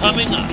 coming up.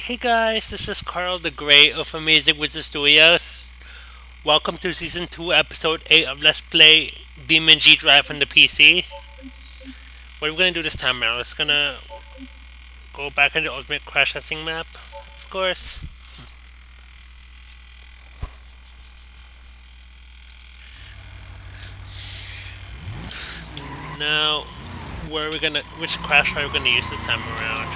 Hey guys, this is Carl the Grey of AmazingWizardStudios. Welcome to Season 2, Episode 8 of Let's Play BeamNG.drive on the PC. What we're going to do this time around is going to go back into the Ultimate Crash Testing map, of course. Now, which crash are we going to use this time around?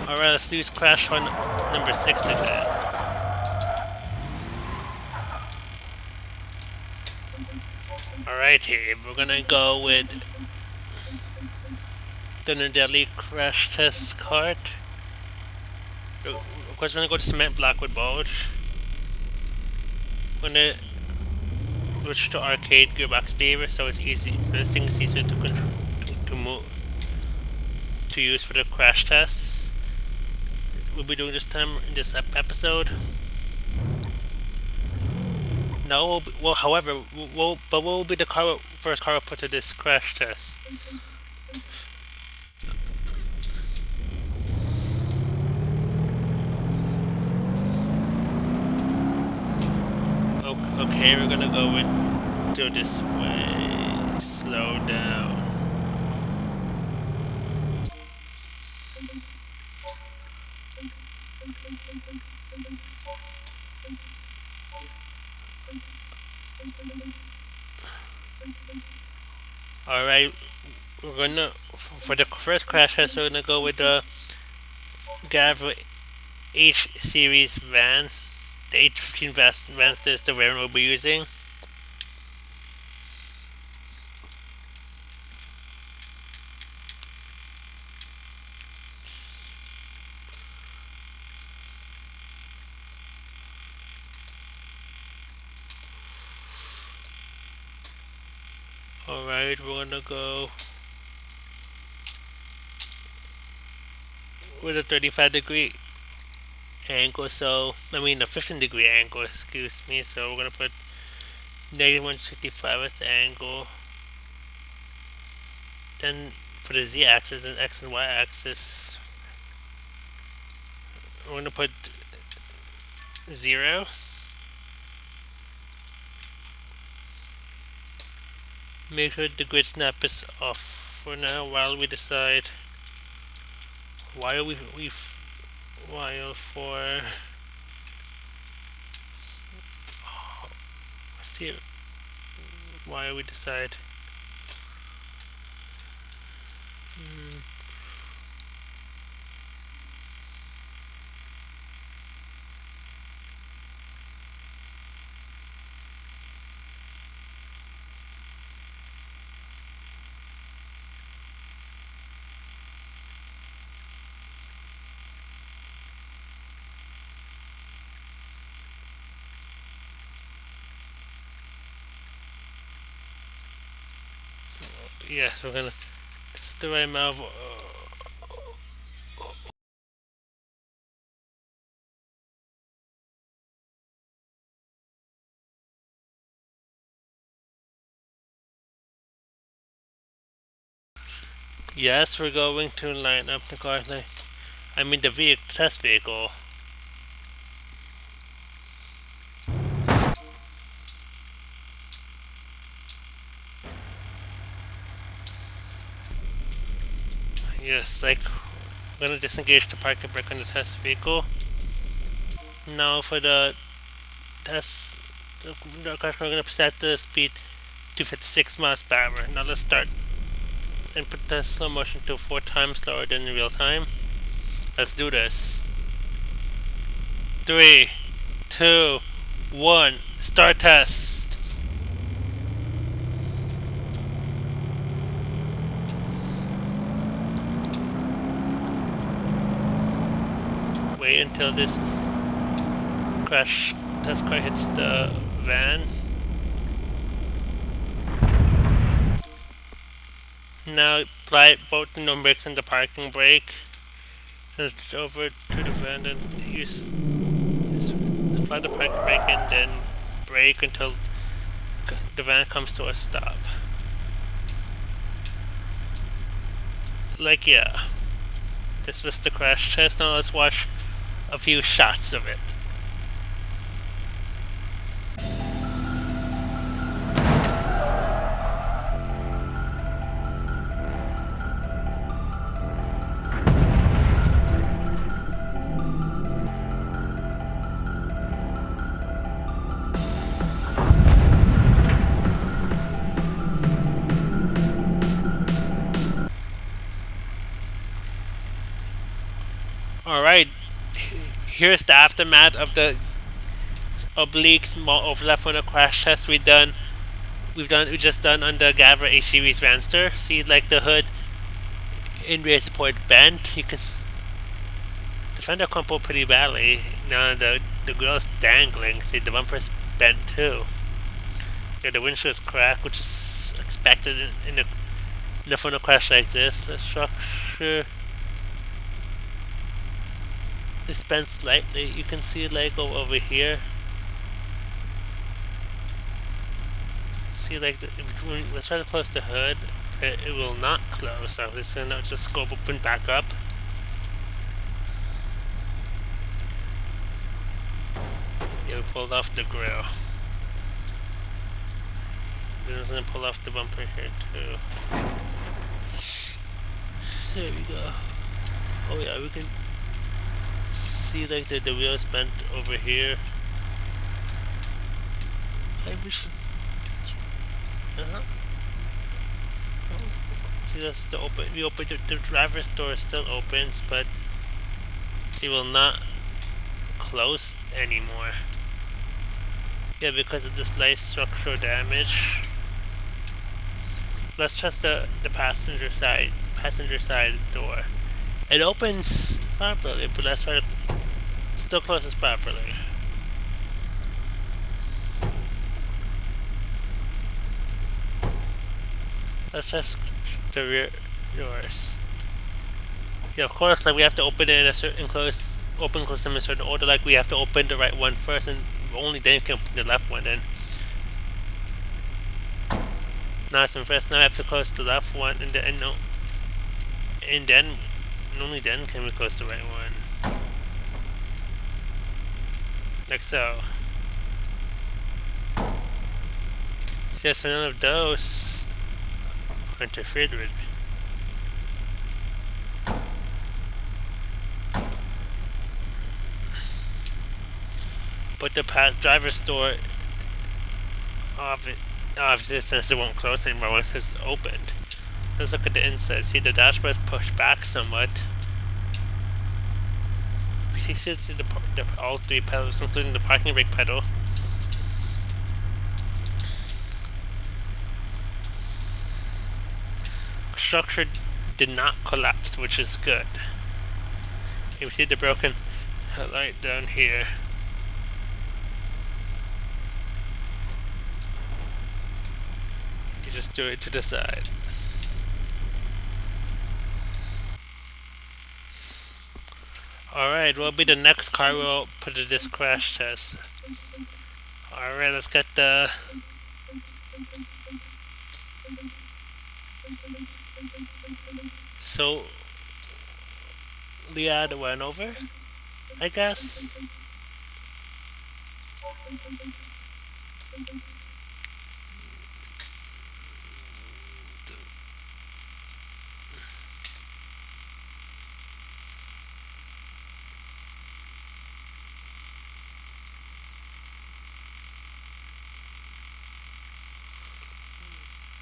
Alright, let's use crash on number 6 again. Alrighty, we're gonna go with the Delhi crash test card. Of course, we're gonna go to cement block with both. We're gonna switch to arcade gearbox beaver, so it's easy. So this thing is easier to control, to use for the crash tests. We'll be doing this time in this episode. No, however, what will be the first car we'll put to this crash test? Okay, we're gonna go into this way. Slow down. Alright, we're gonna, for the first crash test, we're gonna go with the Gavril H series van. The H15 Vanster is the variant we'll be using. Alright, we're gonna go with a 35-degree angle, a 15-degree angle, excuse me. So we're gonna put -165 as the angle. Then for the z-axis and x and y-axis, we're gonna put 0. Make sure the grid snap is off for now while we decide while for see why we decide yes, we're gonna. This is the right amount of. Yes, we're going to line up the car. The test vehicle. Yes, like, I'm gonna disengage the parking brake on the test vehicle. Now for the test, we're gonna set the speed to 56 miles per hour. Now let's start and put the slow motion to 4 times slower than in real time. Let's do this. 3, 2, 1, start test. until this crash test car hits the van. Now apply both the no brakes and the parking brake. And over to the van and apply the parking brake and then brake until the van comes to a stop. Like, yeah. This was the crash test. Now let's watch a few shots of it. Alright, here's the aftermath of the oblique small overlap on the crash test we just done on the Gavril H series Vanster. See, like the hood in rear support bent. You can the fender crumpled pretty badly. Now the grill's dangling. See, the bumper's bent too. Yeah, the windshield's cracked, which is expected in the front of crash like this. The structure is bent slightly. You can see it like over here. See, like let's try to close the hood. It will not close. So it's gonna just go open back up. Yeah, we pulled off the grill. Then we're gonna pull off the bumper here too. There we go. Oh yeah, we can see like the wheels bent over here. I wish. See, that's the open. We open the driver's door still opens, but it will not close anymore. Yeah, because of this light structural damage. Let's test the passenger side door. It opens properly, but let's try to still closes properly. Let's test the rear doors. Yeah, of course, like we have to open it in a certain close them in a certain order. Like we have to open the right one first, and only then can open the left one. Then nice and first. Now I have to close the left one, and then only then can we close the right one. Like so. Yes, none of those are interfered with. But the driver's door obviously since it won't close anymore once it's opened. Let's look at the inside. See, the dashboard is pushed back somewhat. You see all three pedals, including the parking brake pedal. Structure did not collapse, which is good. You see the broken headlight down here. You just do it to the side. Alright, what will be the next car we'll put to this crash test? Alright, let's get the Soliad Wendover, I guess.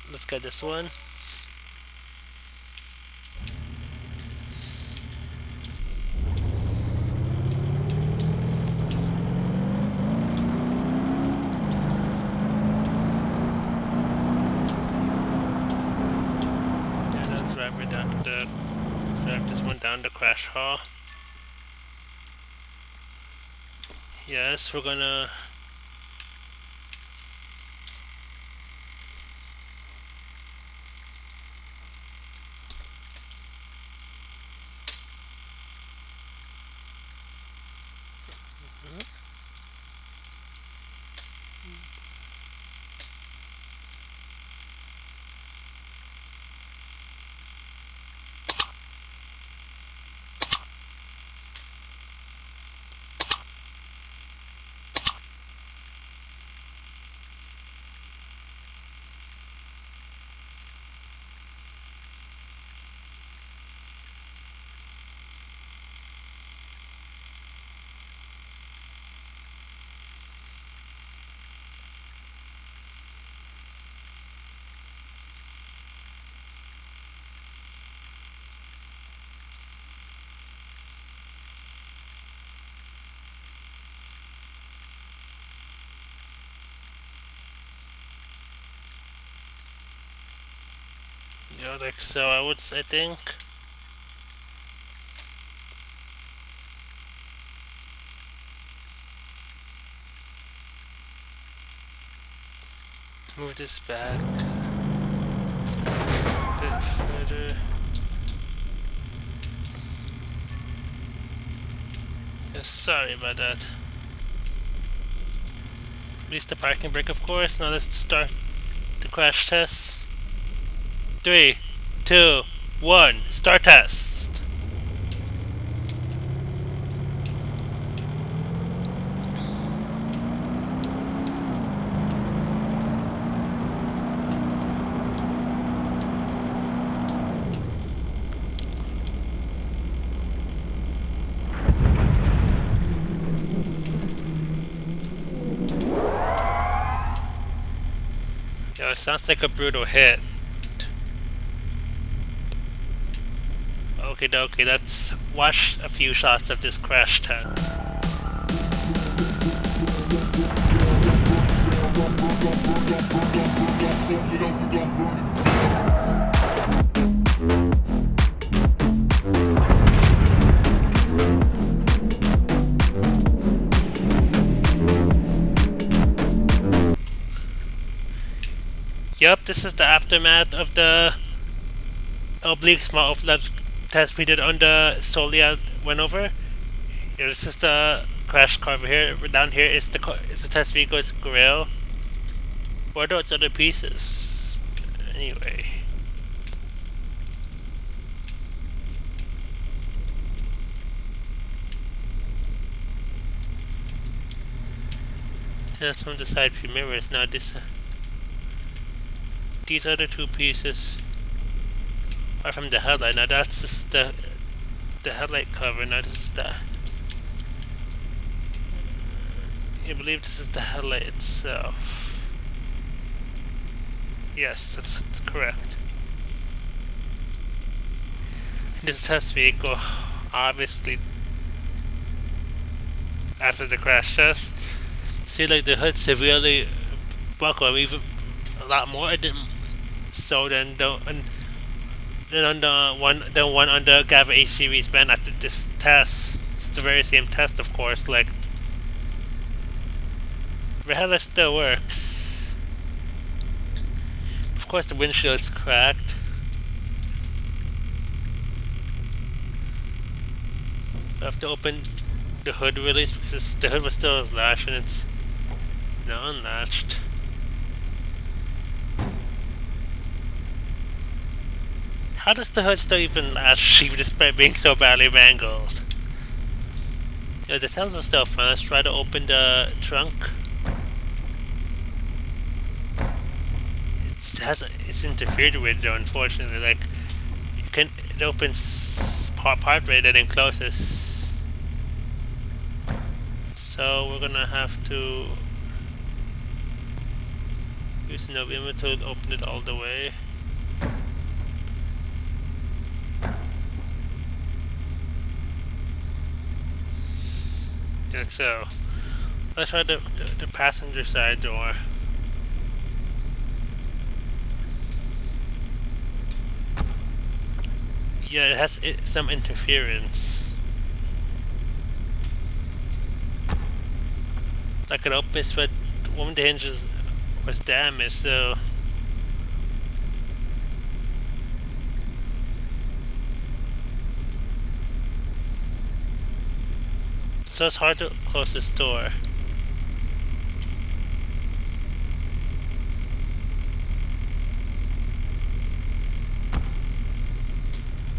Let's get this one. And I'll drive this one down the crash hall. Yes, we're gonna. Yeah, like so. I think. Move this back a bit further. Yeah, sorry about that. Release the parking brake, of course. Now let's start the crash test. 3, 2, 1, start test. Yo, it sounds like a brutal hit. Okay, dokie, let's watch a few shots of this crash test. Yep, this is the aftermath of the Oblique small overlap test we did on the Soliad Wendover. Yeah, this is the crash car over here. Down here is the test vehicle's Gavril. What are those other pieces? Anyway. That's from the side view mirrors. Now these other two pieces are from the headlight. Now that's just the headlight cover. Now this is the. I believe this is the headlight itself. Yes, that's correct. This test vehicle, obviously, after the crash test, see like the hood severely buckled, even a lot more so than on the one on the Gavril H series band after this test. It's the very same test, of course. Like the headlight still works. Of course, the windshield's cracked. I have to open the hood release because the hood was still latched and it's now unlatched. How does the hood still even latch even despite being so badly mangled? Yeah, the tails are still fine. Let's try to open the trunk. It's interfered with though, unfortunately. Like it opens part way then it closes. So we're gonna have to use no beam to open it all the way. Yeah, so let's try the passenger side door. Yeah, it has some interference. I could open it, but one of the hinges was damaged, so it's hard to close this door.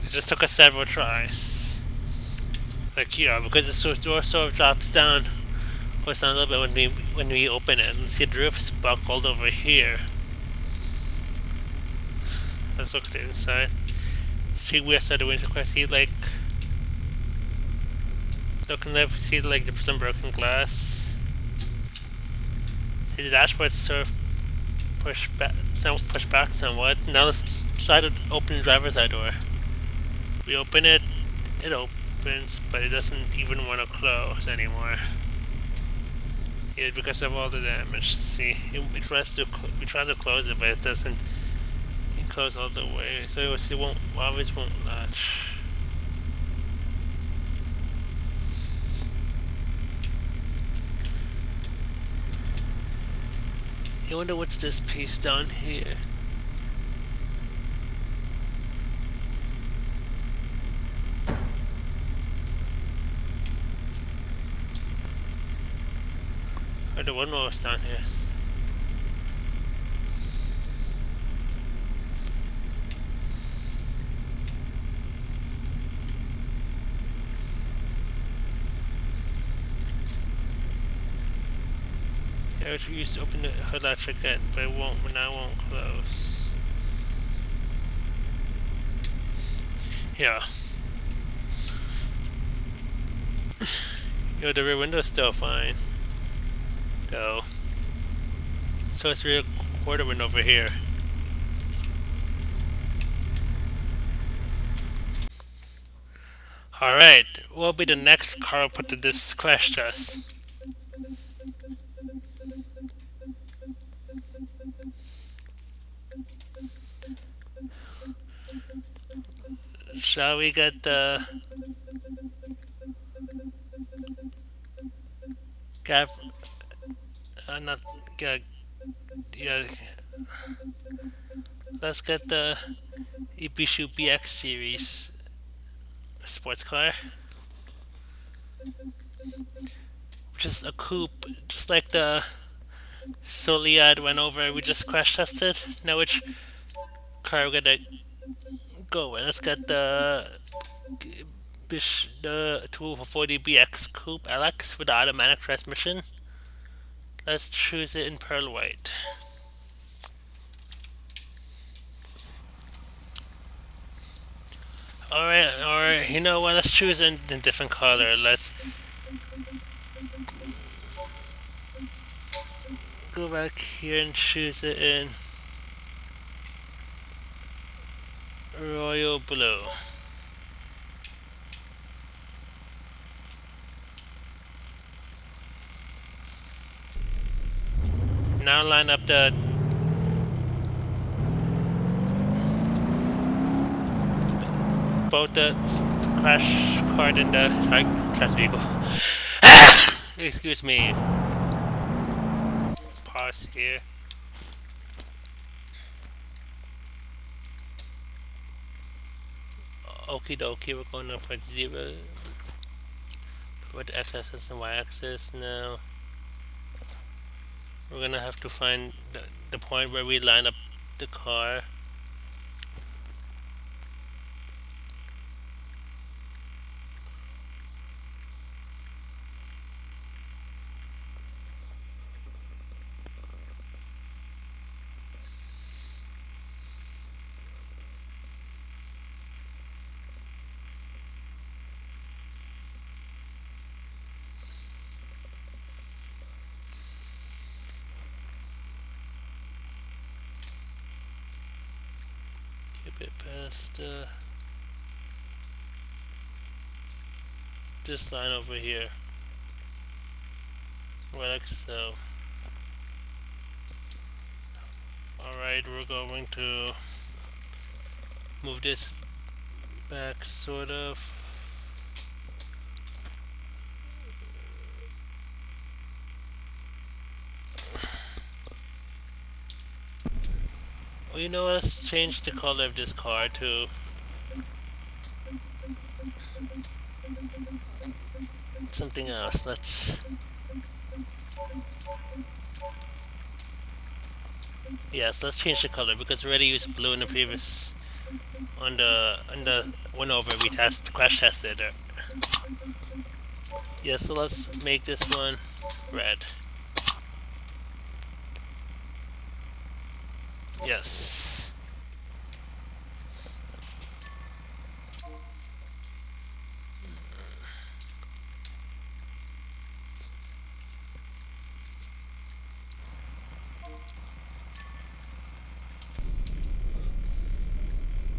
It just took us several tries. Like here, because the door sort of drops down, goes down a little bit when we open it. And see the roof's buckled over here. Let's look at the inside. See where the window crack. See like looking left, see like some broken glass. See the dashboard's sort of pushed back somewhat. Now let's try to open the driver's side door. We open it, it opens, but it doesn't even want to close anymore. Yeah, because of all the damage. See, we try to close it, but it doesn't close all the way. So it always won't latch. I wonder what's this piece down here. Or the one more is down here. Yeah, we used to open the hood latch again, but it won't close. Yeah. Yo, the rear window's still fine. Though. So it's rear quarter window over here. Alright, what will be the next car we'll put to this crash test? Shall we get the not yeah. Let's get the Ibishu BX series sports car, which is a coupe, just like the Soliad Wendover we just crash tested. Now which car we're gonna go with? Let's get the 240 BX Coupe LX with the automatic transmission. Let's choose it in pearl white. Alright, or you know what, let's choose it in different color. Let's go back here and choose it in royal blue. Now line up both the crash card and the test vehicle. Excuse me. Pause here. Okie dokie, we're going to put 0. Put the x-axis and y-axis now. We're gonna have to find the point where we line up the car. Bit past this line over here, like so. Alright, we're going to move this back sort of. Well, you know, let's change the color of this car to something else. Let's change the color because we already used blue in the previous on the Wendover we crash tested it. Yeah, so let's make this one red. Yes.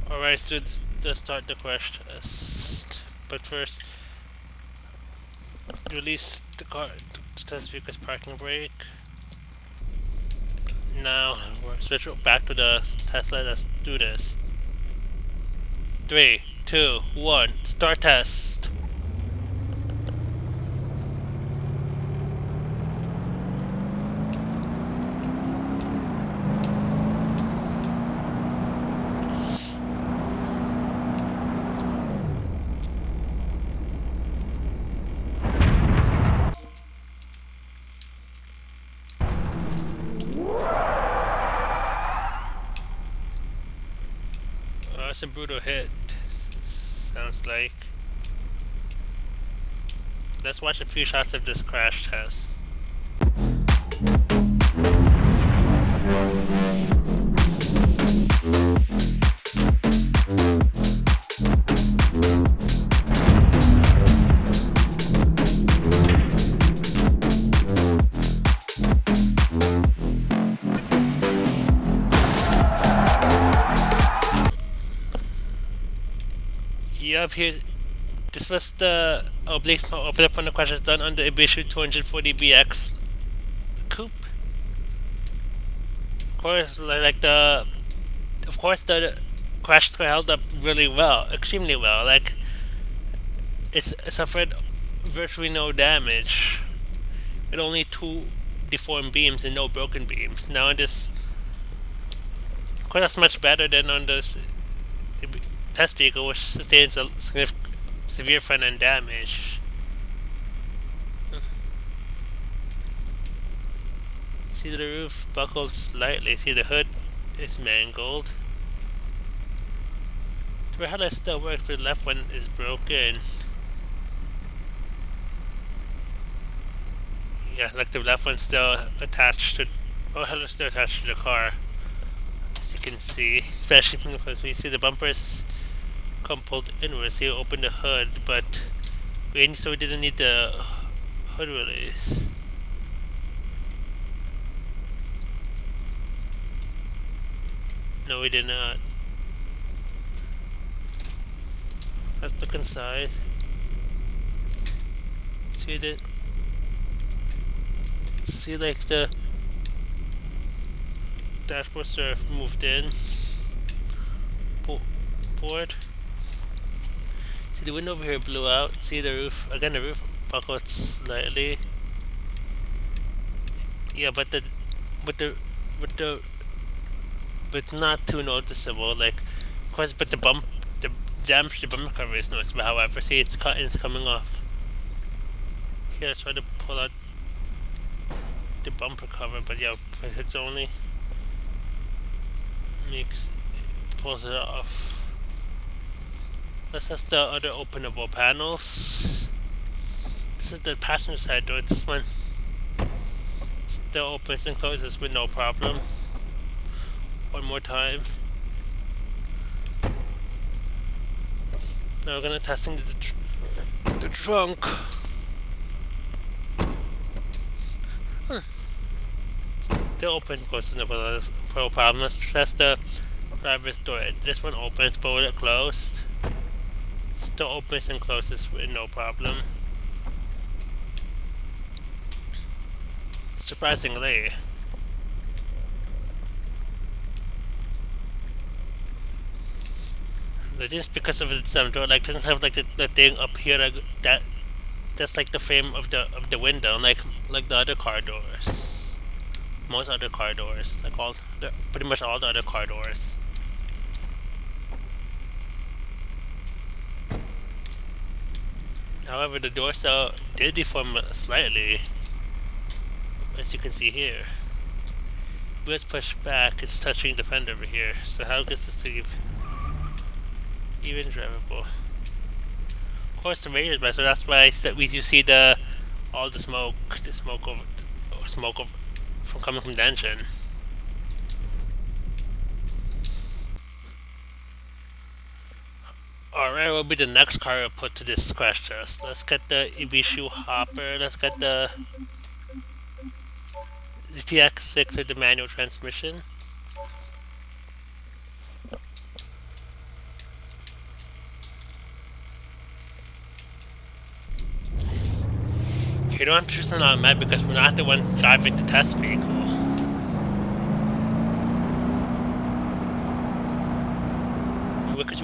Alright, so let's start the crash test. But first, release the car to test vehicle's parking brake. Now, we'll switch back to the Tesla. Let's do this. 3, 2, 1, start test. That's a brutal hit, sounds like. Let's watch a few shots of this crash test. Here, this was the Oblique flip on the crashes done on the Ibishu 240BX Coupe. Of course, the crash held up really well, extremely well. Like, it suffered virtually no damage, with only 2 deformed beams and no broken beams. Now, of course, that's much better than on this test vehicle, which sustains a severe front-end damage. See, the roof buckled slightly. See, the hood is mangled. The headlight still works, but the left one is broken. Yeah, like the left one's still attached to. Oh, headlight's still attached to the car, as you can see, especially from the close. You see the bumpers come pulled inwards. So you open the hood, but we didn't need the hood release. No, we did not. Let's look inside. See like the dashboard surf moved in. Board. See, the window over here blew out. See the roof again. The roof buckled slightly. Yeah, but it's not too noticeable. Like, of course, but the damage to the bumper cover is noticeable. However, see, it's cut and it's coming off. Here, let's try to pull out the bumper cover, but yeah, it's only pulls it off. Let's test the other openable panels. This is the passenger side door. This one still opens and closes with no problem. One more time. Now we're gonna testing the trunk. Still opens and closes with no problem. Let's test the driver's door. This one opens, but with it closed. Still opens and closes with no problem. Surprisingly. But just because of its door, like doesn't have like the thing up here like that's like the frame of the window, like the other car doors. most other car doors, like pretty much all the other car doors. However, the door cell did deform slightly, as you can see here. If it's pushed back, it's touching the fender over here. So how gets this to even drivable? Of course, the range is better. So that's why you see all the smoke from coming from the engine. Alright, what will be the next car we'll put to this crash test? Let's get the Ibishu hopper. Let's get the TX6 with the manual transmission. You don't have to choose an automatic because we're not the one driving the test vehicle. Because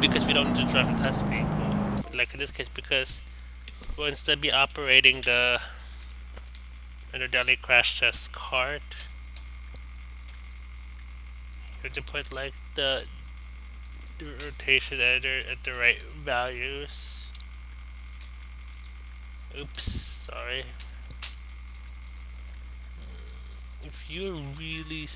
because we don't need to drive a test vehicle. Like in this case, because we'll instead be operating the daily crash test cart. You have to put like the rotation editor at the right values. Oops, sorry. If you really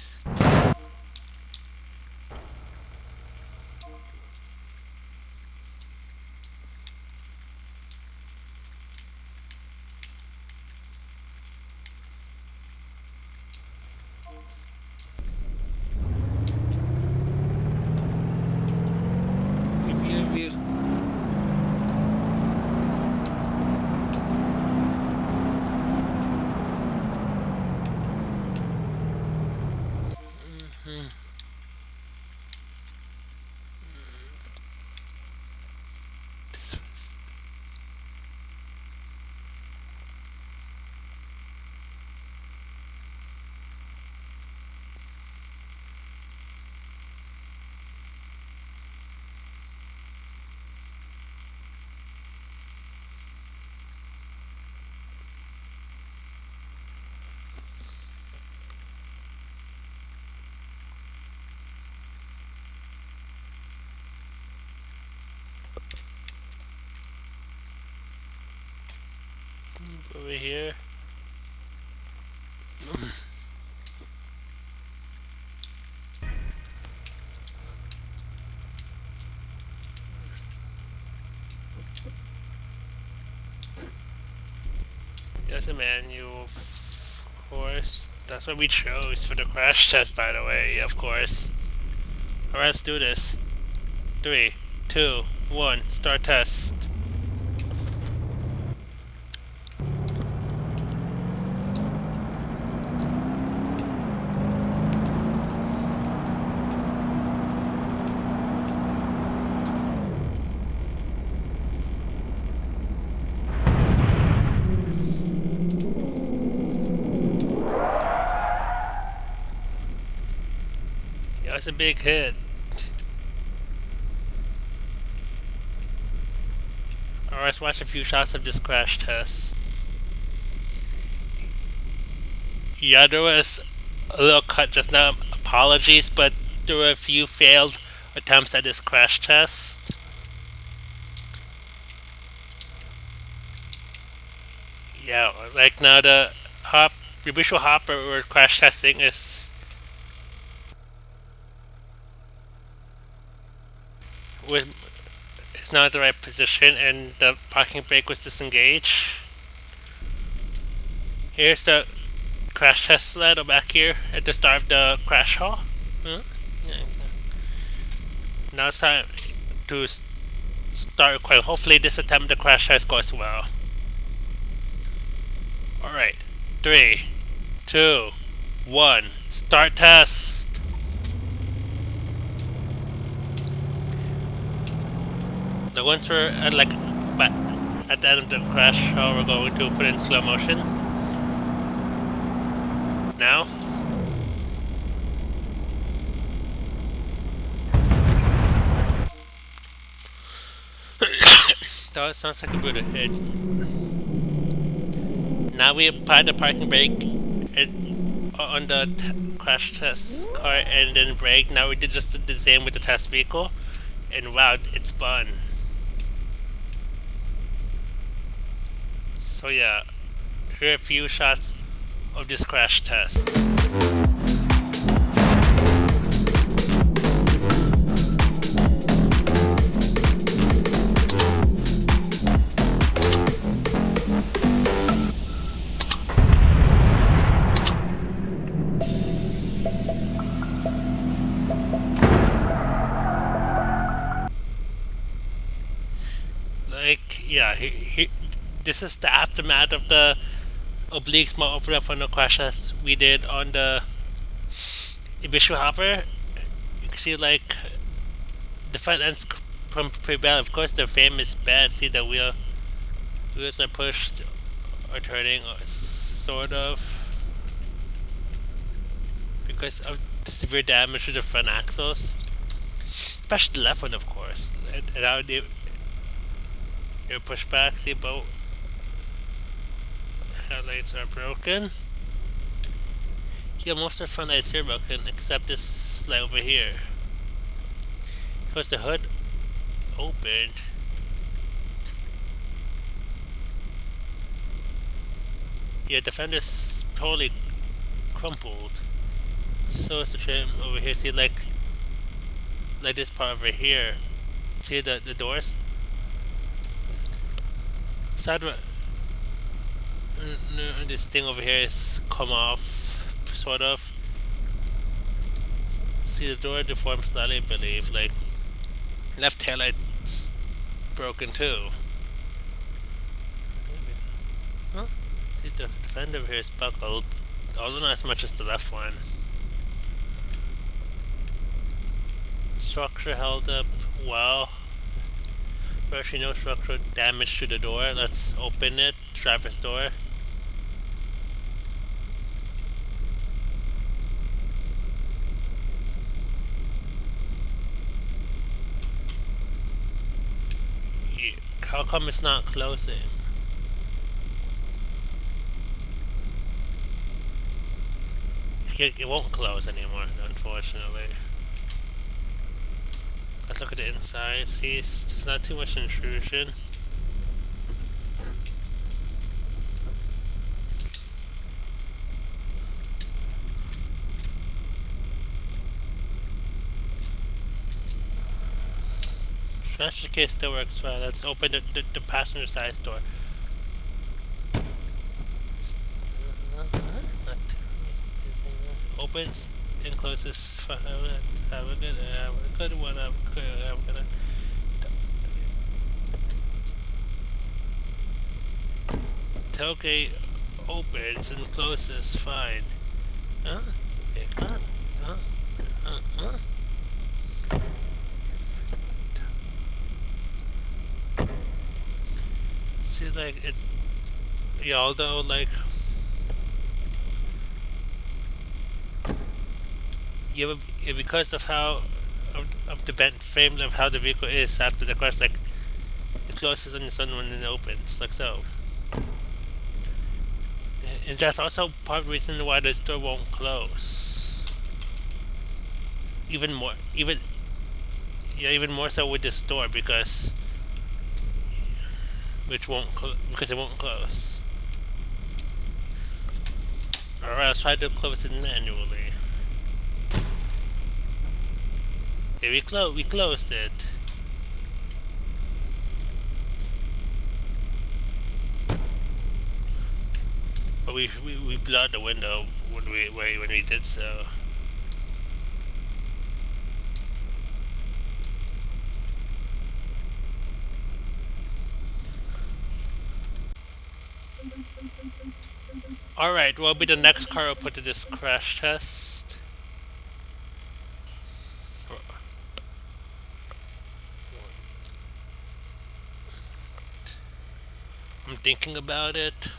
over here. There's a manual, of course. That's what we chose for the crash test, by the way, of course. Alright, let's do this. 3, 2, 1, start test. That's a big hit. Alright, let's watch a few shots of this crash test. Yeah, there was a little cut just now. Apologies, but there were a few failed attempts at this crash test. Yeah, like now the Ibishu hopper we're crash testing is it's not the right position and the parking brake was disengaged. Here's the crash test sled back here at the start of the crash hall. Yeah. Now it's time to start recording. Hopefully this attempt the crash test goes well. Alright, 3, 2, 1, start test. Now once we're at the end of the crash, we're going to put it in slow motion. Now. That sounds like a brutal hit. Now we apply the parking brake on the crash test car and then brake. Now we did just the same with the test vehicle, and wow, it spun. So yeah, here are a few shots of this crash test. Like, yeah, this is the aftermath of the Oblique small opener for no crashes we did on the Ibishu hopper. You can see like the front end's from pretty bad. Of course, the frame is bad. See the wheels are pushed or turning, or sort of, because of the severe damage to the front axles, especially the left one, of course. And now they're pushed back. See, both headlights are broken. Yeah, most of the front lights are broken, except this light over here. Because the hood opened. Yeah, the fender's totally crumpled. So is the trim over here. See, like this part over here. See the doors? Side this thing over here is come off, sort of. See the door deformed slightly, I believe. Like, left taillight's broken too. Huh? See the fender over here is buckled, although not as much as the left one. Structure held up well. Virtually no structural damage to the door. Let's open it. Driver's door. How come it's not closing? It won't close anymore, unfortunately. Let's look at the inside. See, there's not too much intrusion. Transfer case still works fine. Let's open the passenger side door. Opens and closes. Have a good one. I'm gonna. Tailgate opens and closes fine. Huh? See, like, it's, yeah, although, like, yeah, because of how, of the bent frame of how the vehicle is after the crash, like, it closes on its own when it opens, like so. And that's also part of the reason why the door won't close. Even more so with this door, because it won't close. Alright, let's try to close it manually. Yeah, we closed it. But we blew out the window when we did so. Alright, what will be the next car we'll put to this crash test? I'm thinking about it.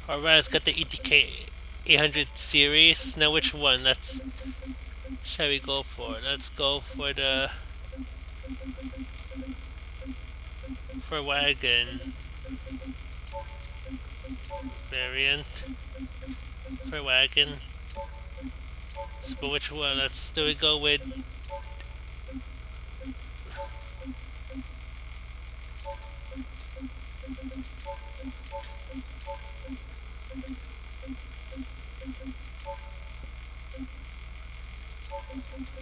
Alright, let's get the ETK 800 series. Now which one? Let's shall we go for? Let's go for the Wagon variant for Wagon. So which one? Do we go with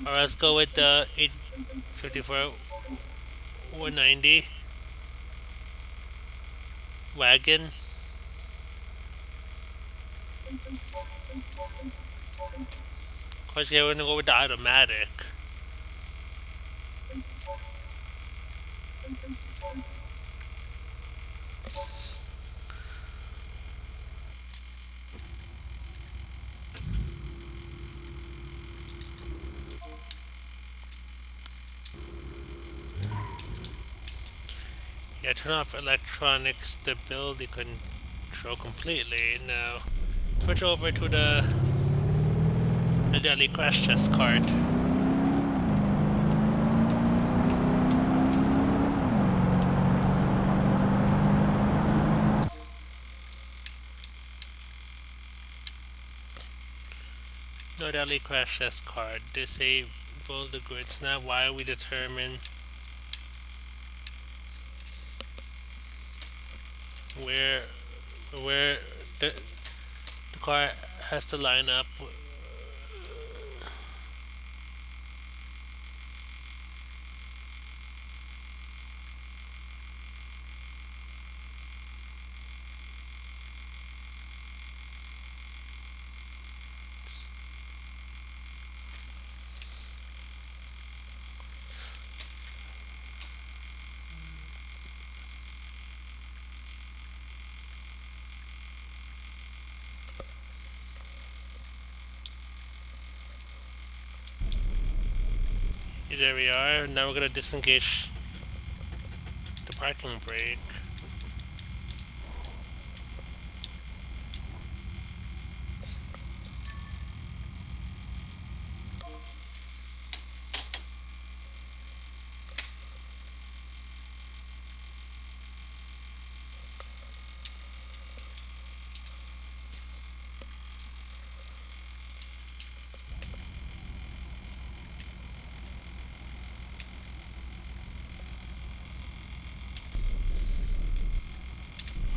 or let's go with the 854 190 Wagon. Of course, yeah, we're gonna go with the automatic. Yeah, turn off electronic stability control completely. Now, switch over to the daily crash test card. No daily crash test card. Disable the grids now while we determine where the car has to line up. There we are. Now we're gonna disengage the parking brake.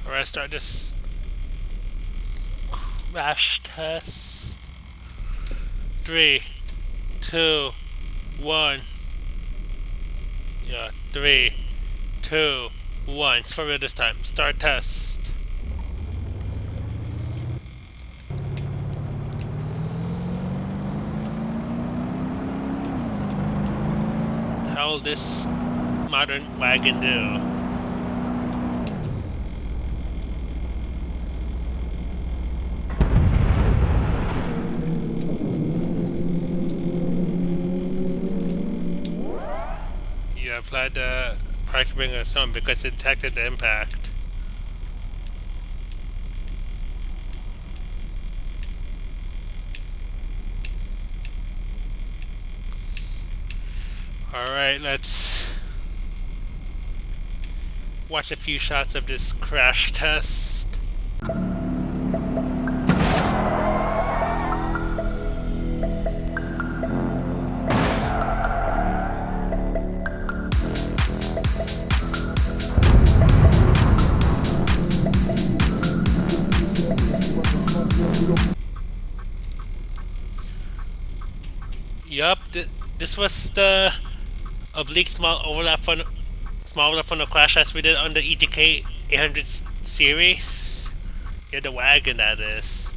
Alright, start this crash test. 3, 2, 1. Yeah, 3, 2, 1. It's for real this time. Start test. How will this modern wagon do? Applied the parking brake on some because it detected the impact. Alright, let's watch a few shots of this crash test. Yup, this was the oblique small overlap on the crash test we did on the ETK 800 series. Yeah, the wagon that is.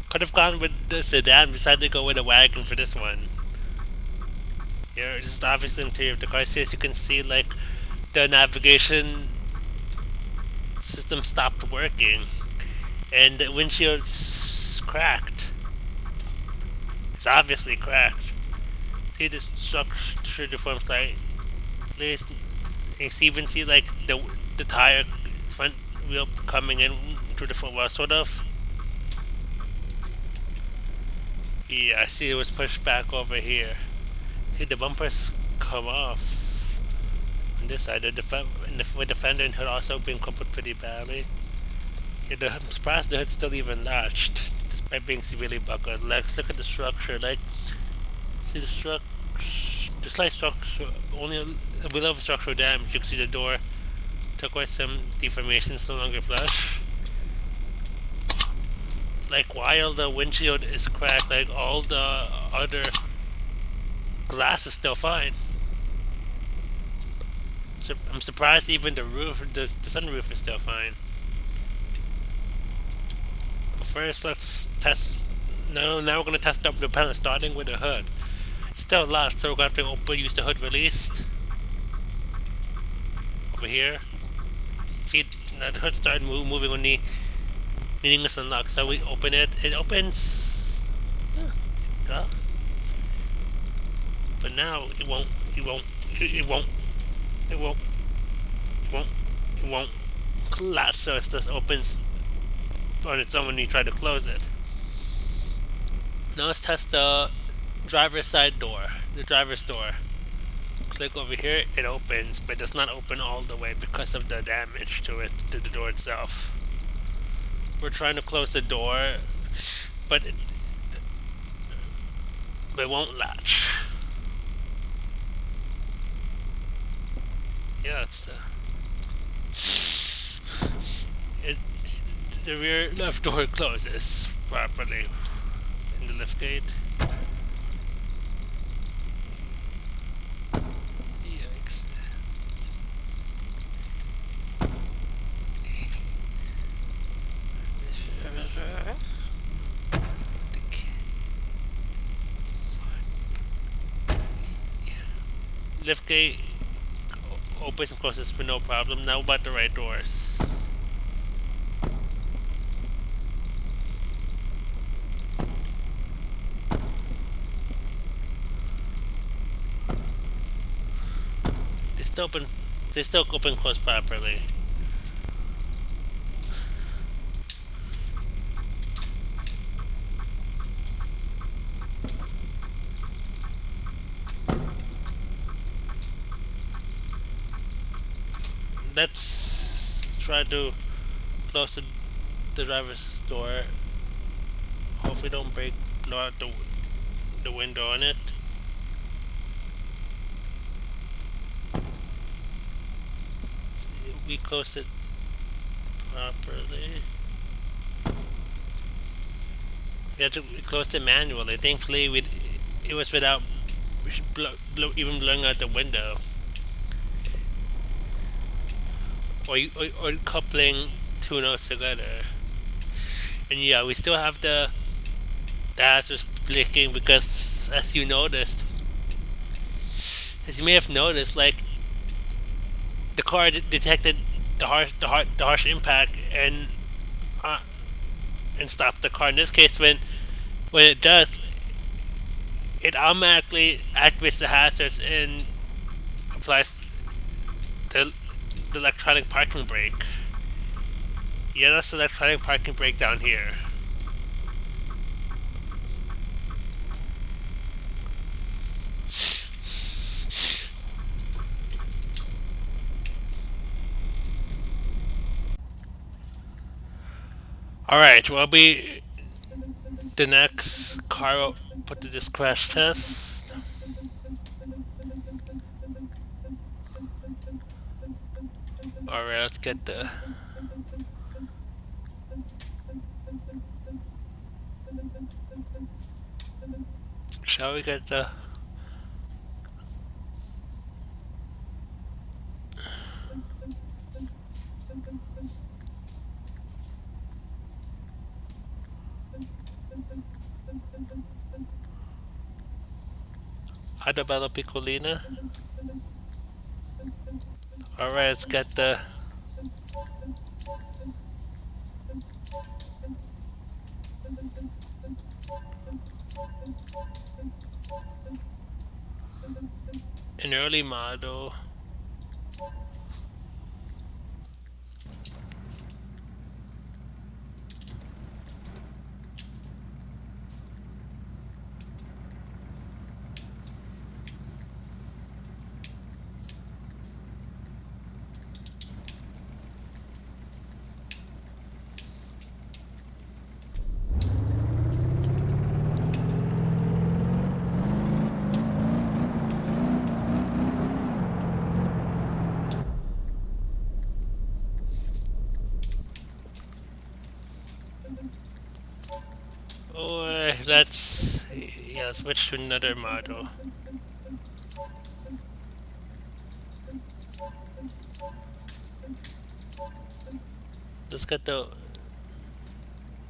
Could have gone with the sedan, decided to go with a wagon for this one. Yeah, just obviously interior of the car. As you can see, like the navigation system stopped working, and the windshield's cracked. It's obviously cracked. See the structure deformed slightly. You even see like the tire front wheel coming in through the front wheel, sort of. Yeah, I see it was pushed back over here. See, the bumpers come off on this side. The fender and hood also been crumpled pretty badly. Yeah, I'm surprised the hood's still even latched, despite being severely buckled. Like, look at the structure. Like, see the structure, the slight structure, only a little of structural damage. You can see the door took away some deformation, no longer flush. Like, while the windshield is cracked, like, all the other glass is still fine. So I'm surprised even the roof, the sunroof is still fine. But first, let's test. No, now we're gonna test up the panel, starting with the hood. It's still locked, so we're gonna have to use the hood released. Over here. See, the hood started moving when the needing this unlocked. So we open it. It opens. Yeah. But now it won't. It won't. It won't. It won't. It won't. It won't collapse. So it just opens on its own when you try to close it. Now let's test the driver's side door. The driver's door. Click over here, it opens, but it does not open all the way because of the damage to it, to the door itself. We're trying to close the door, but it won't latch. Yeah, it's the rear left door closes properly in the lift gate. Lift gate opens and closes for no problem. Now about the right doors. They still open and close properly. Let's try to close the driver's door. Hopefully don't blow out the window on it. We close it properly. We had to close it manually. Thankfully, it was without even blowing out the window. Or coupling two notes together. And yeah, we still have the hazards blinking because, as you may have noticed, like the car detected the harsh impact and stopped the car. In this case, when it does, it automatically activates the hazards and applies the electronic parking brake. Yeah, that's the electronic parking brake down here. Alright, will be the next car will put to this crash test. Alright, let's get the shall we get the Autobello Piccolina? Alright, let's get the an early model. switch to another model. Let's get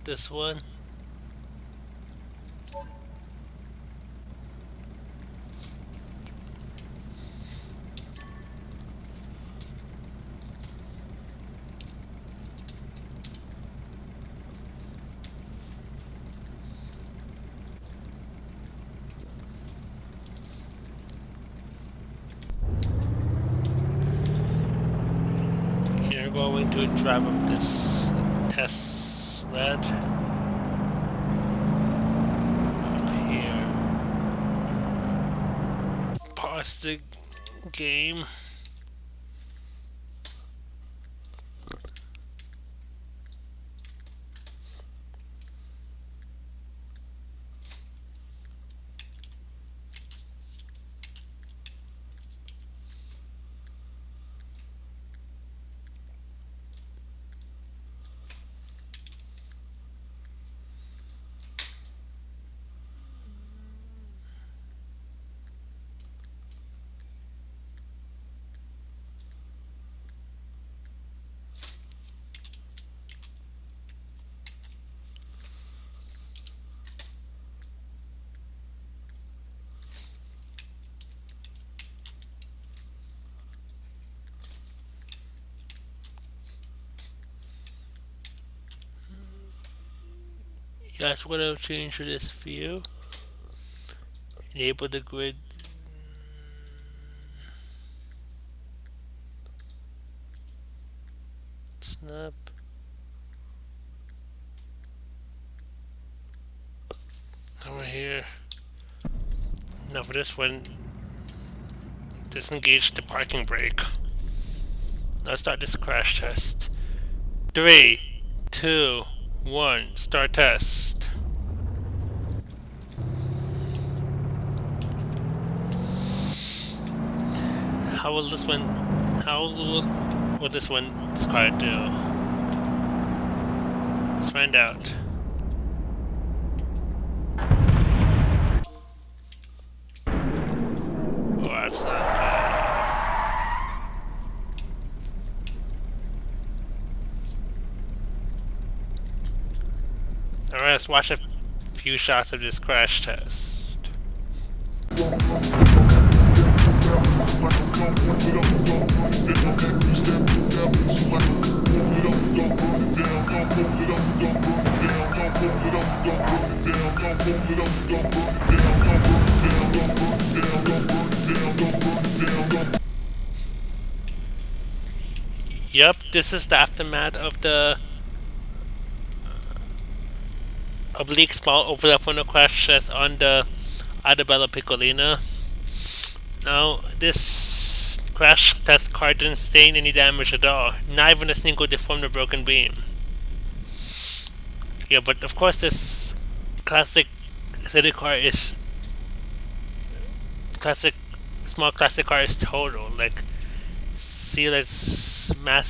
this one. You're going to drive up this test sled up here. Pause the game. You guys want to change to this view? Enable the grid. Snap. Over here. Now for this one, disengage the parking brake. Let's start this crash test. 3, 2, 1, start test. How will this car do? Let's find out. Oh, that's not good. Alright, let's watch a few shots of this crash test. Yep, this is the aftermath of the Oblique small overlap from the crash test on the Autobello Piccolina. Now, this crash test car didn't sustain any damage at all, not even a single deformed or broken beam. Yeah, but of course this classic city car is small classic car is total. Like, see, that's a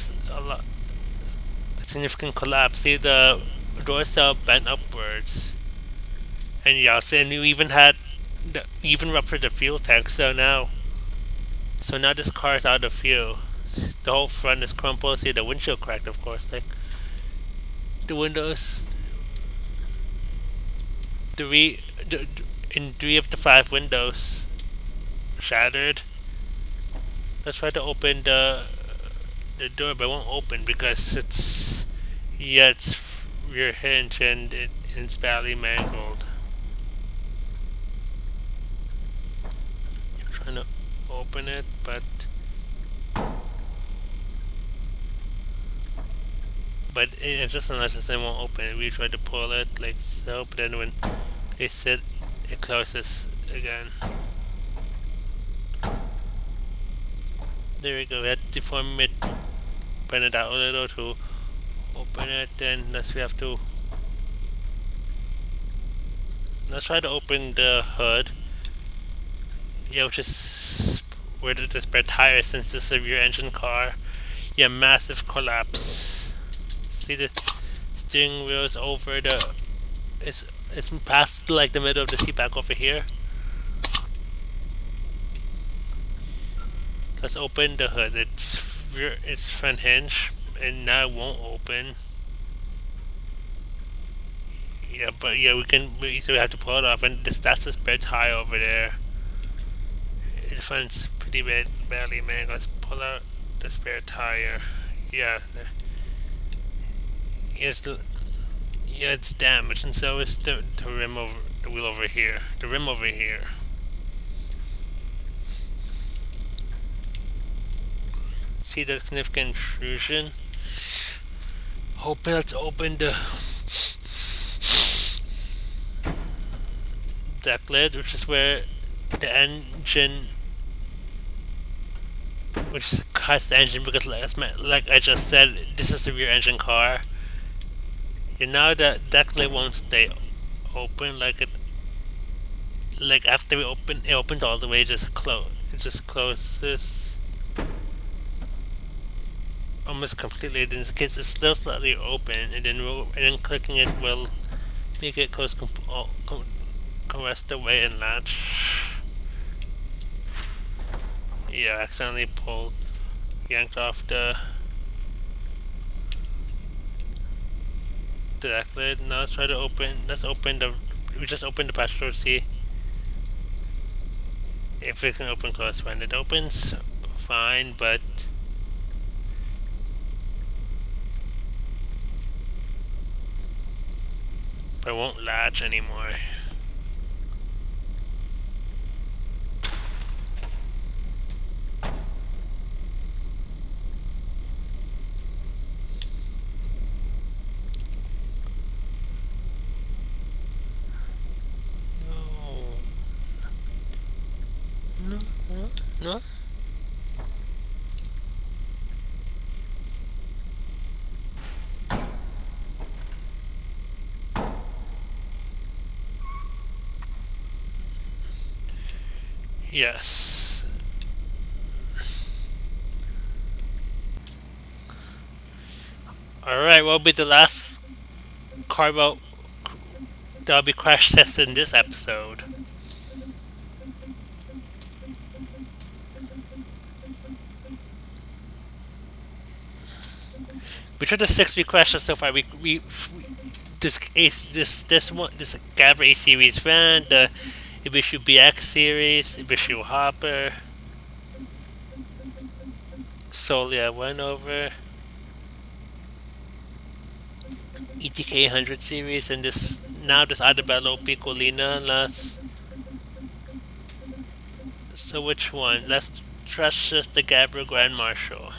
significant collapse. See the door cell bent upwards, and yeah, and you even had even ruptured the fuel tank. So now this car is out of fuel. The whole front is crumpled. See the windshield cracked, of course. Like the windows, in 3 of the 5 windows shattered. Let's try to open the door, but it won't open because it's rear hinge and it's badly mangled. I'm trying to open it, but it's just unless it won't open. We try to pull it like so, but then when they sit, it closes again. There we go. We had to deform it, bend it out a little to open it. Then let's try to open the hood. Yeah, which is where the spare tire, since this is a rear engine car. Yeah, massive collapse. See the steering wheel is over the it's past like the middle of the seat back over here. Let's open the hood. It's front hinge, and now it won't open. Yeah, but yeah, so we have to pull it off, and that's a spare tire over there. The front's pretty badly, man. Let's pull out the spare tire. Yeah, yeah, it's damaged, and so is the rim over the wheel over here. The rim over here. See the significant intrusion? Let's open the deck lid, which is where the engine, which has the engine, because like I just said, this is a rear engine car. And now the deck lid won't stay open like after we open it opens all the way. It just closes almost completely. In this case, it's still slightly open, and then clicking it will make it close rest away and latch. Yeah, I accidentally yanked off the deck lid. Now let's try to we just opened the passenger seat. If it can open close when it opens, fine, but it won't latch anymore. No? Yes. Alright, what will be the last car that'll be crash tested in this episode? Which are the 6 we crashed so far? This Gavril A series van, the Ibishu BX series, Ibishu Hopper, Soliad Wendover, ETK 100 series, and this Autobello Piccolina last. So which one? Let's trust just the Gavril Grand Marshal.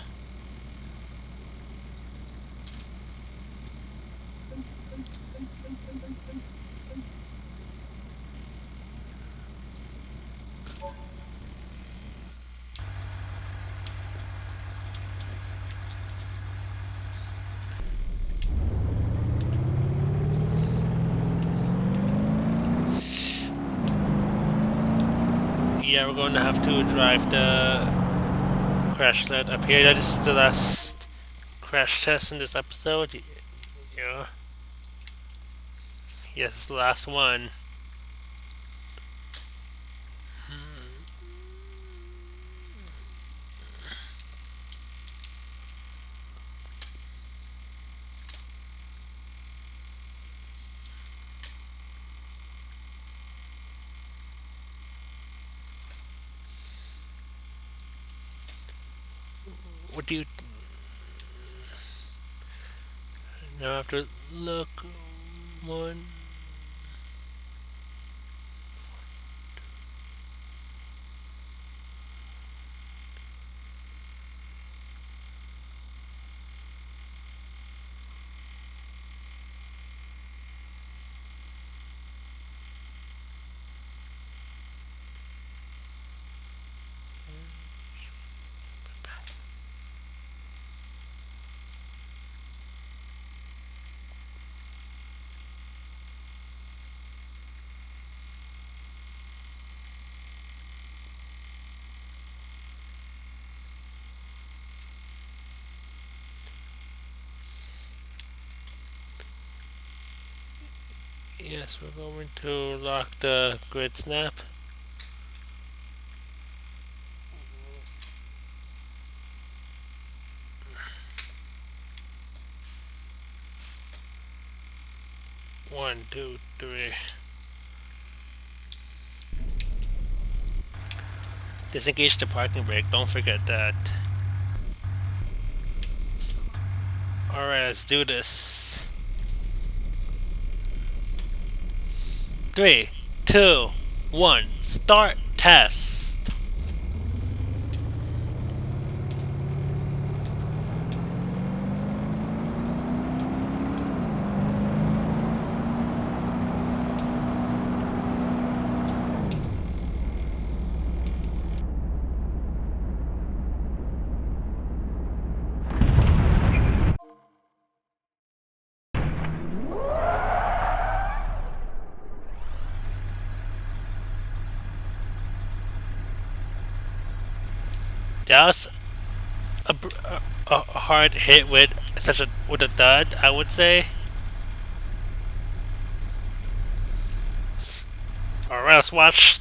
Yeah, we're going to have to drive the crash sled up here. That is the last crash test in this episode. Yeah. Yes, it's the last one. What do you... Now I have to look one... Yes, we're going to lock the grid snap. One, two, three. Disengage the parking brake, don't forget that. Alright, let's do this. 3, 2, 1, start test. That was a hard hit with a dud, I would say. Alright, let's watch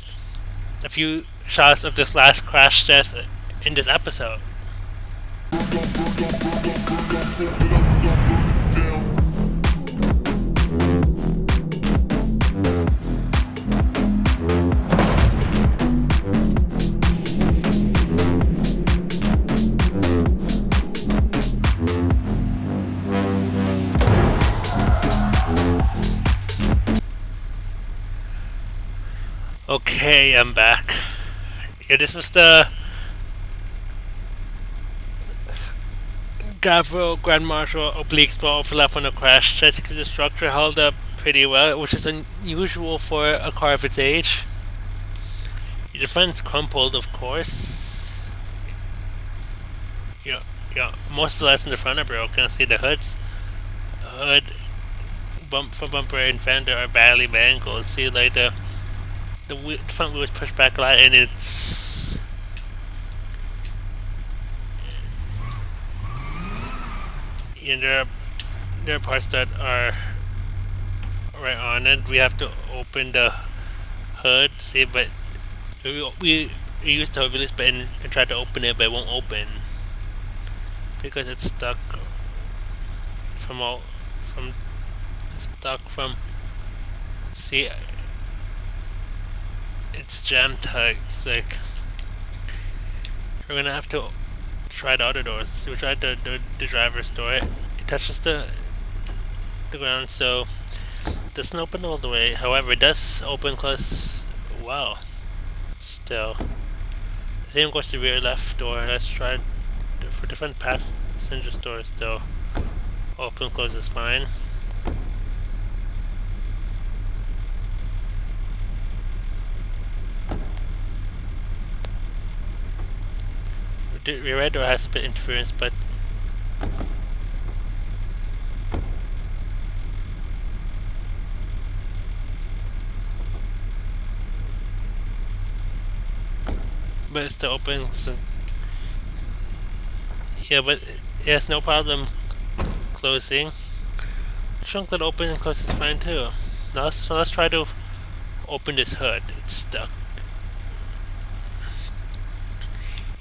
a few shots of this last crash test in this episode. Okay, I'm back. Yeah, this was the Gavril Grand Marshal Oblique small overlap on the crash test because the structure held up pretty well, which is unusual for a car of its age. The front's crumpled, of course. Yeah, most of the lights in the front are broken. See the hood, bumper and fender are badly mangled. See, like the front wheel was pushed back a lot, and it's there are parts that are right on it. We have to open the hood. See, but we used the release button and tried to open it, but it won't open because it's stuck from see, it's jam tight. It's like we're gonna have to try the other doors. So we tried the driver's door. It touches the ground, so it doesn't open all the way. However, it does open close. Wow. Still, same goes to the rear left door. Let's try for the front passenger door. Still open, close is fine. The rear door has a bit of interference, but it's still open. So yeah, but it has no problem closing. The trunk that opens and closes is fine too. Now let's try to open this hood. It's stuck.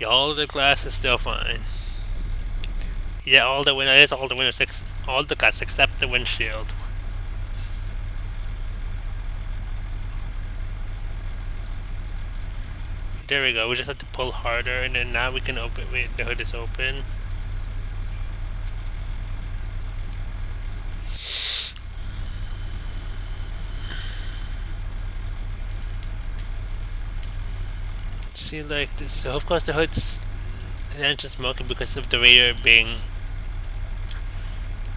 Yeah, all the glass is still fine. Yeah, all the windows, all the glass except the windshield. There we go. We just have to pull harder, and then now we can open. Wait, the hood is open. See, like this. So of course the engine's smoking because of the radiator being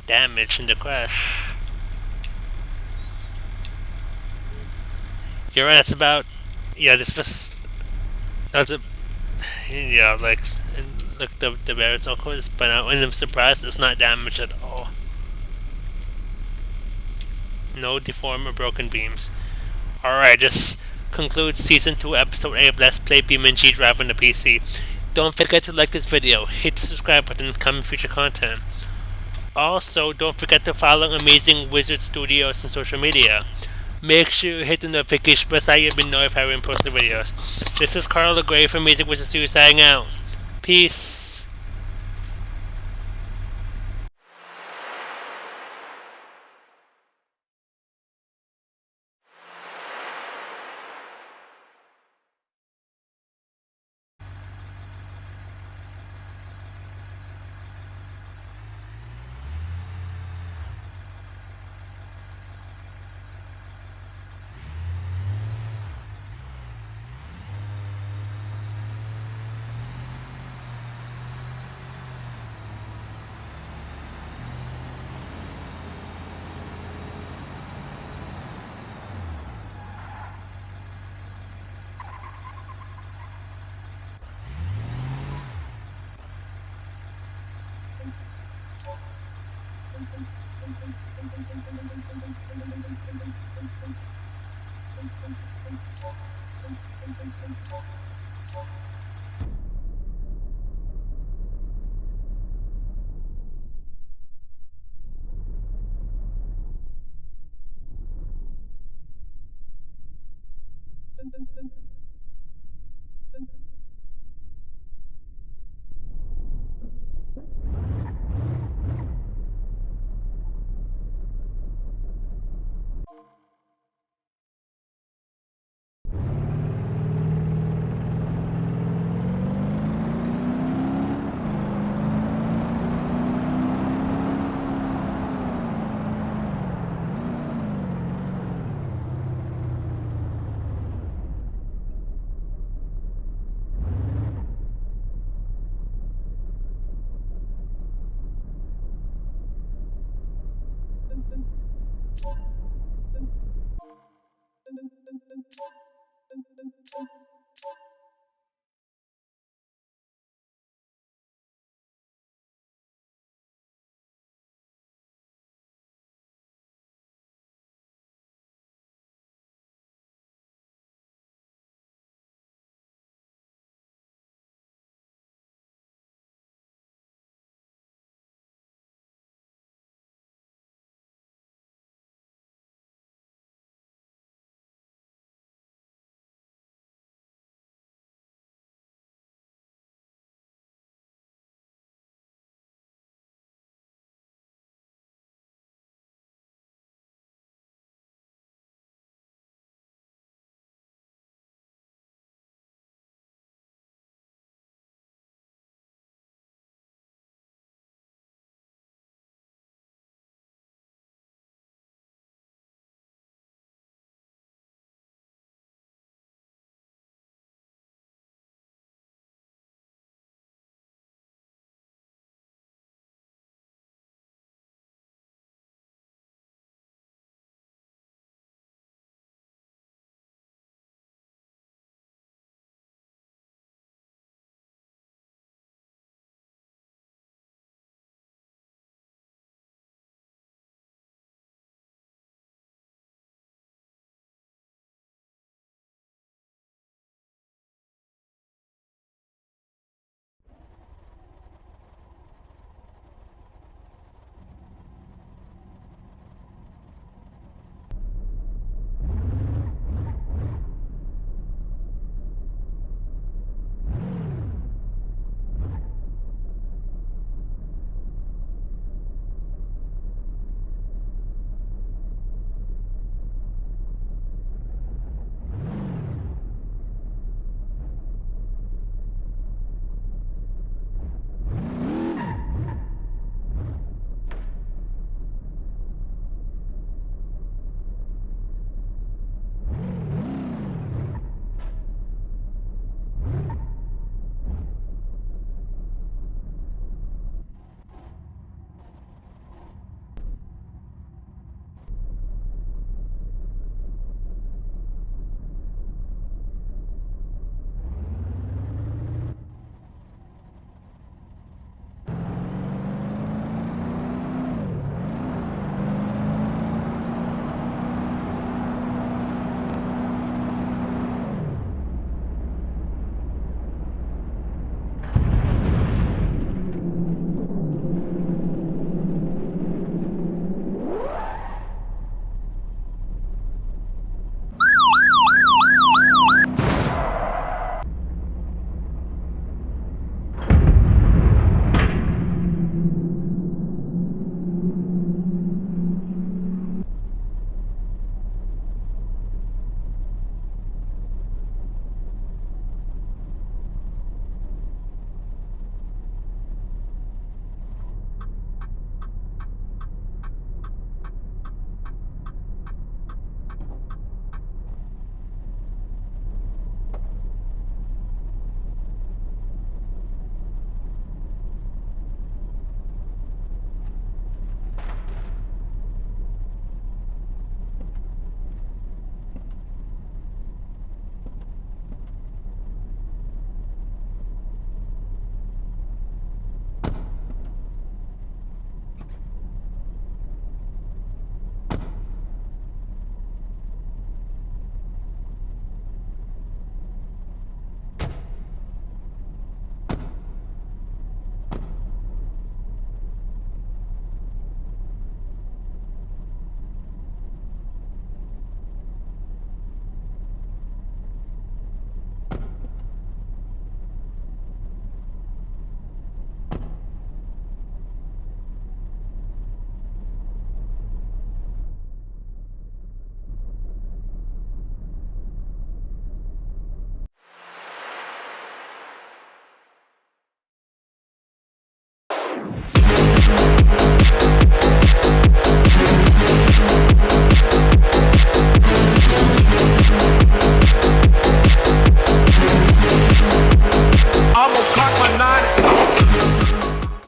damaged in the crash. You're right. That's about. Yeah, this was. That's a. Yeah, like look, the barrel's all closed, but I'm surprised it's not damaged at all. No deformed or broken beams. Alright, just concludes Season 2, Episode 8 of Let's Play BeamNG.drive on the PC. Don't forget to like this video, hit the subscribe button, and comment future content. Also, don't forget to follow Amazing Wizard Studios on social media. Make sure you hit the notification bell so you'll be notified when posting videos. This is Carl the Gray from AmazingWizardStudios signing out. Peace.